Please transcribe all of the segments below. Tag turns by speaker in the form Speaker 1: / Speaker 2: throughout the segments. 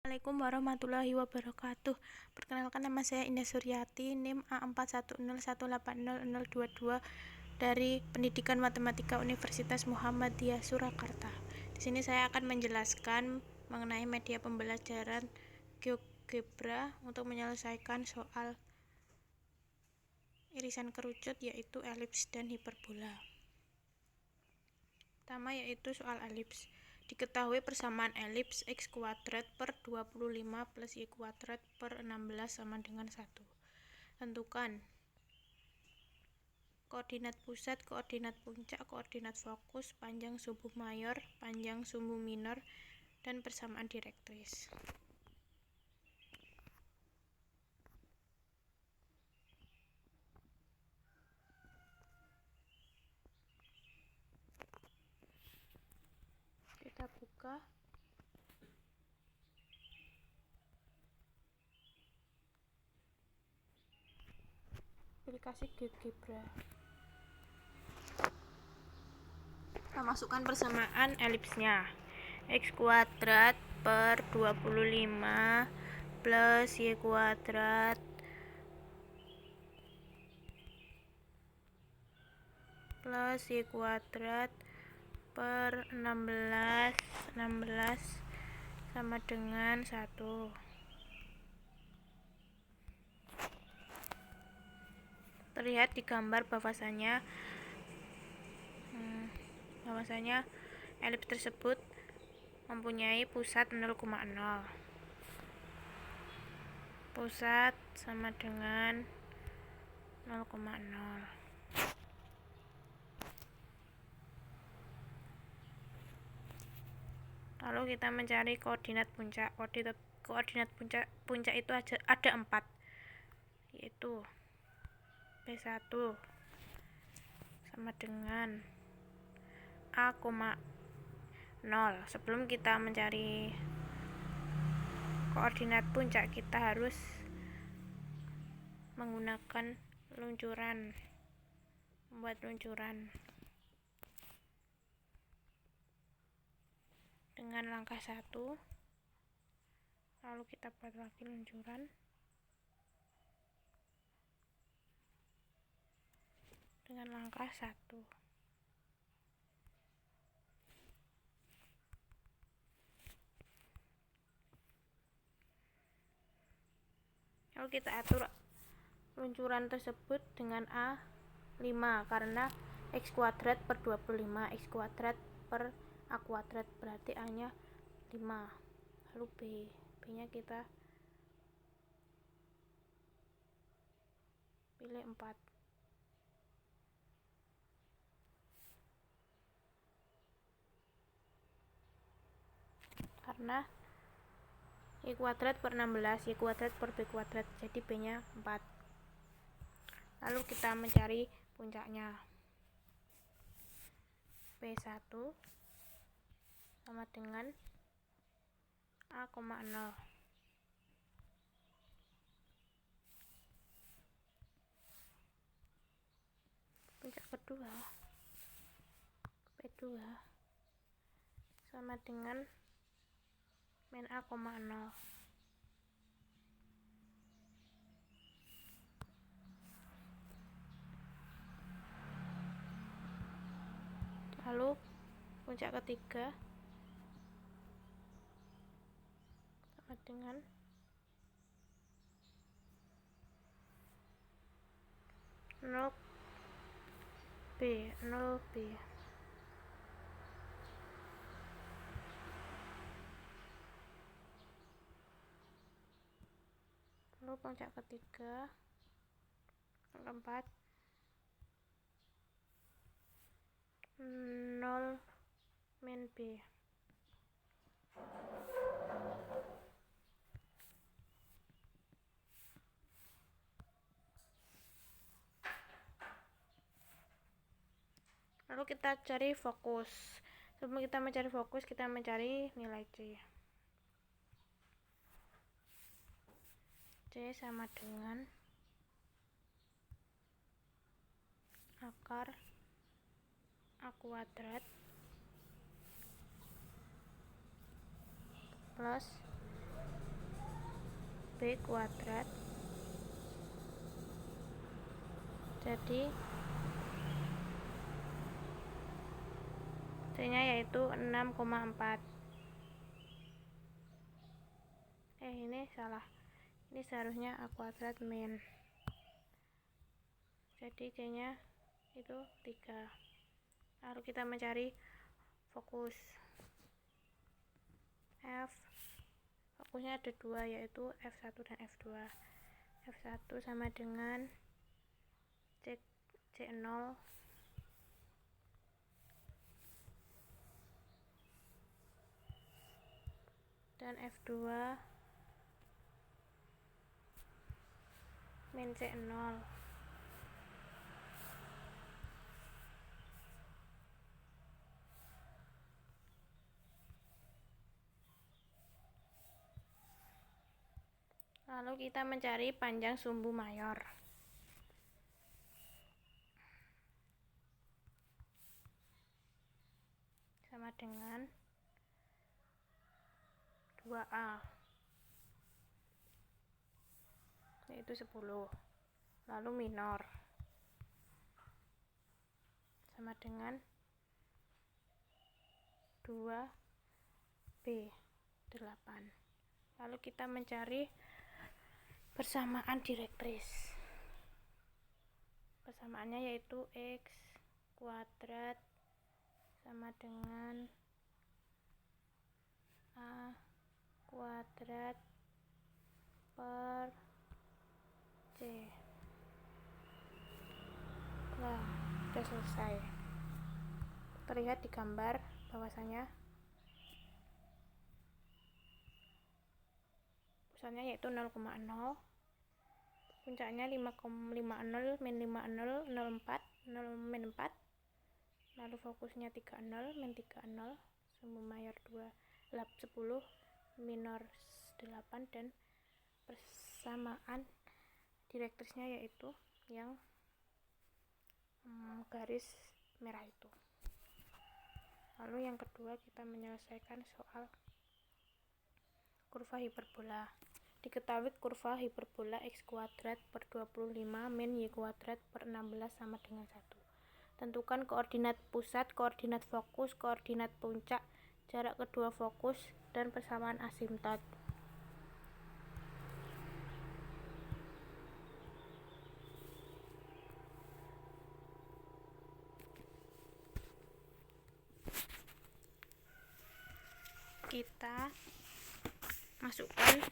Speaker 1: Assalamualaikum warahmatullahi wabarakatuh. Perkenalkan, nama saya Indah Suryati, NIM A4101800022 dari Pendidikan Matematika Universitas Muhammadiyah Surakarta. Di sini saya akan menjelaskan mengenai media pembelajaran GeoGebra untuk menyelesaikan soal irisan kerucut, yaitu elips dan hiperbola. Pertama yaitu soal elips. Diketahui persamaan elips x kuadrat per 25 plus y kuadrat per 16 sama dengan 1. Tentukan koordinat pusat, koordinat puncak, koordinat fokus, panjang sumbu mayor, panjang sumbu minor, dan persamaan direktris. Kita buka. Aplikasi GeoGebra. Kita masukkan persamaan elipsnya. X kuadrat per 25 plus y kuadrat per 16 sama dengan 1. Terlihat di gambar bahwasanya elips tersebut mempunyai pusat 0,0. Pusat sama dengan 0,0. Lalu kita mencari koordinat puncak. Koordinat puncak itu ada 4, yaitu P1 sama dengan A, 0. Sebelum kita mencari koordinat puncak, kita harus menggunakan membuat luncuran dengan langkah 1. Lalu kita buat lagi luncuran dengan langkah 1. Lalu kita atur luncuran tersebut dengan A5 karena x kuadrat per 25, x kuadrat per a kuadrat, berarti a nya 5. Lalu b nya kita pilih 4 karena y kuadrat per 16, y kuadrat per b kuadrat, jadi b nya 4. Lalu kita mencari puncaknya. P1 sama dengan A, 0. Puncak kedua P2 sama dengan min A, 0. Lalu puncak ketiga sama dengan 0B. Lalu puncak ketiga keempat 0 min B. Lalu kita cari fokus. Sebelum kita mencari fokus, kita mencari nilai C. C sama dengan akar a kuadrat plus B kuadrat. Jadi C nya yaitu 6,4. Ini salah, ini seharusnya A kuadrat min, jadi C nya itu 3. Lalu kita mencari fokus F. Fokusnya ada 2, yaitu F1 dan F2. F1 sama dengan C0 dan F2 min C0. Lalu kita mencari panjang sumbu mayor. Sama dengan 2A, yaitu 10. Lalu minor sama dengan 2B, 8. Lalu kita mencari persamaan direktris. Persamaannya yaitu X kuadrat sama dengan A kuadrat per C. Nah, sudah selesai. Terlihat di gambar bahwasanya pusatnya yaitu 0,0, puncaknya 5,50 min 50 04 0 min 4, lalu fokusnya 30 min 30, sumbu mayor 2 lab 10, minor 8, dan persamaan direktrisnya yaitu yang garis merah itu. Lalu yang kedua, kita menyelesaikan soal kurva hiperbola. Diketahui kurva hiperbola x kuadrat per 25 min y kuadrat per 16 sama dengan 1. Tentukan koordinat pusat, koordinat fokus, koordinat puncak, jarak kedua fokus, dan persamaan asimtot. Kita masukkan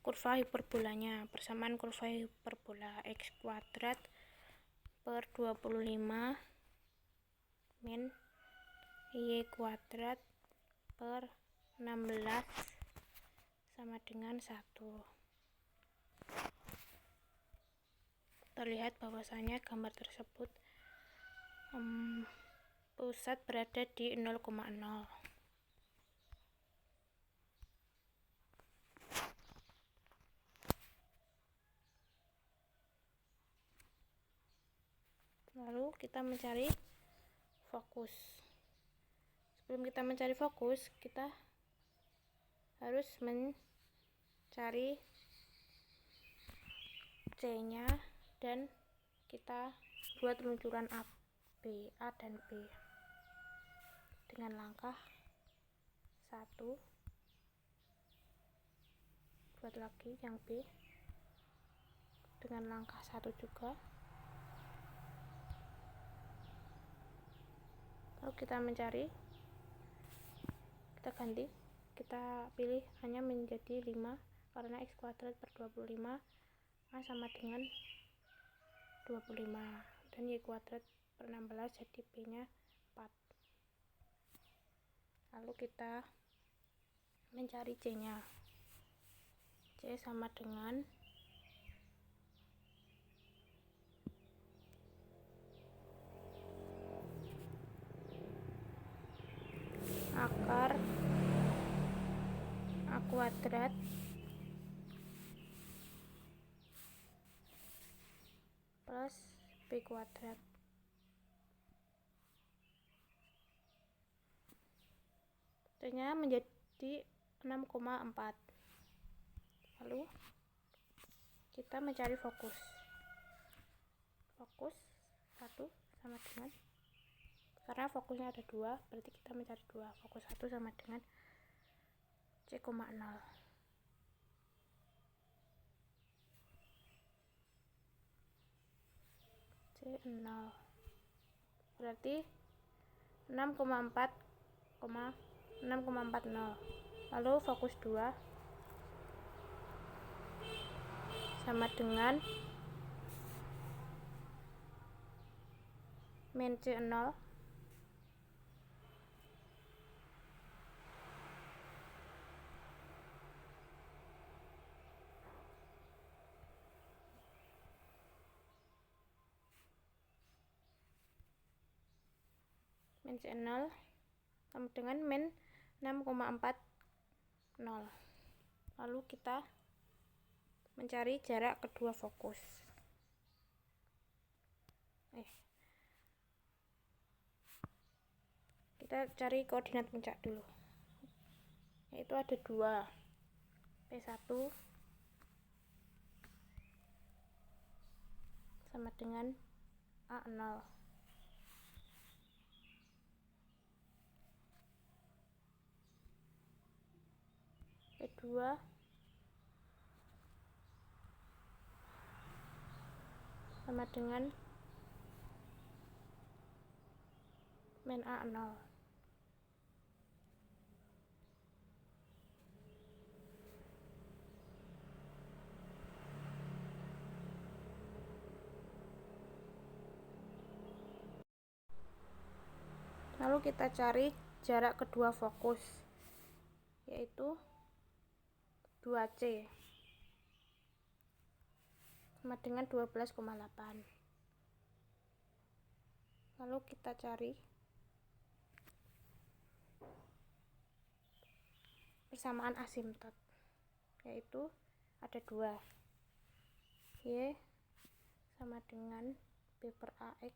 Speaker 1: kurva hiperbolanya. Persamaan kurva hiperbola x kuadrat per 25 min y kuadrat per 16 sama dengan 1. Terlihat bahwasanya gambar tersebut pusat berada di 0,0. Lalu kita mencari fokus. Sebelum kita mencari fokus, kita harus mencari C-nya, dan kita buat luncuran A dan B dengan langkah 1. Buat lagi yang B dengan langkah 1 juga. Lalu kita mencari, kita ganti, kita pilih hanya menjadi 5 karena x kuadrat per 25 A sama dengan 25 dan y kuadrat per 16, jadi B nya 4. Lalu kita mencari C nya. C sama dengan akar A kuadrat plus B kuadrat. C-nya menjadi 6,4. Lalu kita mencari fokus 1 sama dengan, karena fokusnya ada 2, berarti kita mencari 2. Fokus 1 sama dengan C,0. C0 berarti 6,40. Lalu fokus 2 sama dengan min C0 sama dengan min 6,40. Lalu kita mencari jarak kedua fokus. Kita cari koordinat puncak dulu, yaitu ada 2, P1 sama dengan A0, P2 sama dengan min A0. Lalu kita cari jarak kedua fokus, yaitu 2C sama dengan 12,8. Lalu kita cari persamaan asimtot, yaitu ada 2, Y sama dengan B per AX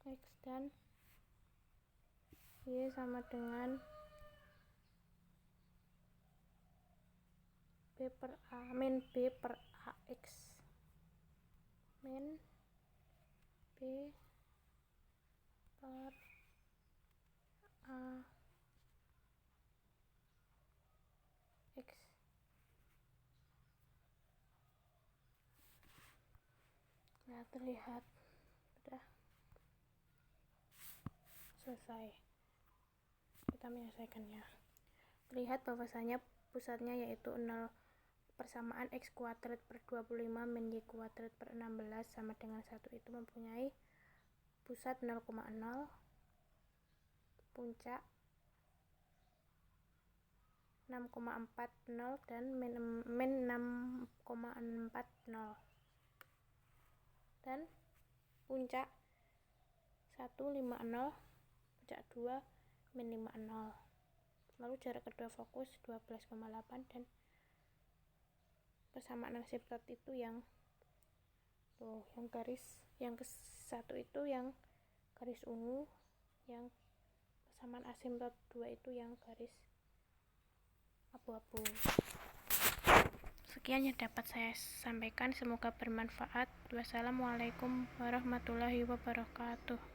Speaker 1: X dan Y sama dengan min B per AX min B per AX. Nah, terlihat sudah selesai kita menyelesaikannya. Terlihat bahwasanya pusatnya yaitu 0, persamaan x kuadrat per 25 min y kuadrat per 16 sama dengan 1 itu mempunyai pusat 0,0, puncak 6,40 dan min 6,40, dan puncak 1,50, puncak 2 min 50. Lalu jarak kedua fokus 12,8 dan persamaan asimtot itu yang garis yang ke satu itu yang garis ungu, yang persamaan asimtot 2 itu yang garis abu-abu. Sekian yang dapat saya sampaikan, semoga bermanfaat. Wassalamualaikum warahmatullahi wabarakatuh.